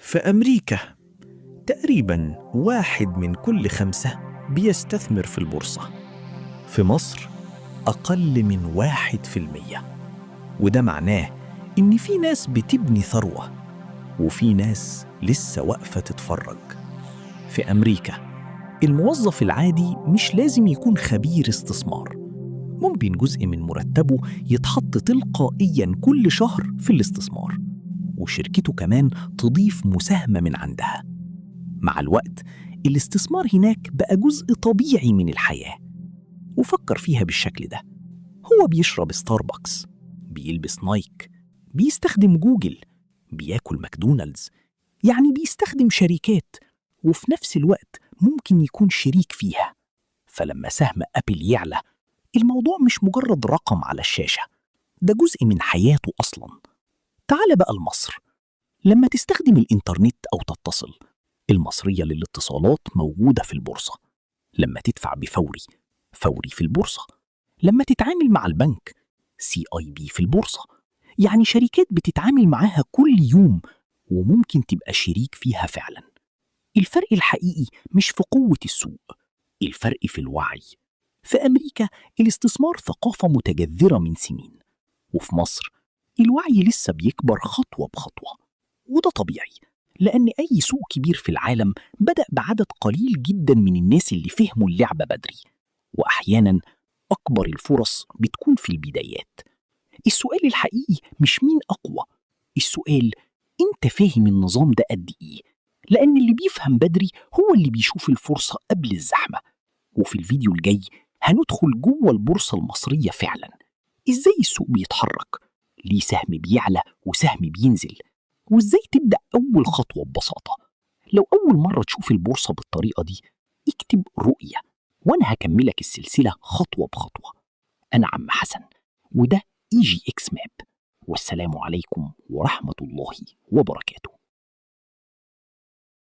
في أمريكا تقريباً 1 من كل 5 بيستثمر في البورصة. في مصر أقل من 1%. وده معناه إن في ناس بتبني ثروة وفي ناس لسه واقفة تتفرج. في أمريكا الموظف العادي مش لازم يكون خبير استثمار، ممكن جزء من مرتبه يتحط تلقائياً كل شهر في الاستثمار، وشركته كمان تضيف مساهمة من عندها. مع الوقت الاستثمار هناك بقى جزء طبيعي من الحياة. وفكر فيها بالشكل ده: هو بيشرب ستاربكس، بيلبس نايك، بيستخدم جوجل، بياكل ماكدونالدز، يعني بيستخدم شركات وفي نفس الوقت ممكن يكون شريك فيها. فلما سهم أبل يعلى، الموضوع مش مجرد رقم على الشاشة، ده جزء من حياته أصلاً. تعال بقى لمصر. لما تستخدم الإنترنت أو تتصل، المصرية للاتصالات موجودة في البورصة. لما تدفع بفوري، فوري في البورصة. لما تتعامل مع البنك، CIB في البورصة. يعني شركات بتتعامل معاها كل يوم وممكن تبقى شريك فيها فعلا. الفرق الحقيقي مش في قوة السوق، الفرق في الوعي. في أمريكا الاستثمار ثقافة متجذرة من سنين، وفي مصر الوعي لسه بيكبر خطوة بخطوة. وده طبيعي، لأن أي سوق كبير في العالم بدأ بعدد قليل جدا من الناس اللي فهموا اللعبة بدري، وأحيانا أكبر الفرص بتكون في البدايات. السؤال الحقيقي مش مين أقوى، السؤال أنت فاهم النظام ده قد إيه؟ لأن اللي بيفهم بدري هو اللي بيشوف الفرصة قبل الزحمة. وفي الفيديو الجاي هندخل جوه البورصة المصرية فعلا. إزاي السوق بيتحرك؟ ليه سهم بيعلى وسهم بينزل؟ وإزاي تبدأ أول خطوة ببساطة؟ لو أول مرة تشوف البورصة بالطريقة دي، اكتب رؤية وأنا هكملك السلسلة خطوة بخطوة. أنا عم حسن، وده EGX ماب. والسلام عليكم ورحمة الله وبركاته.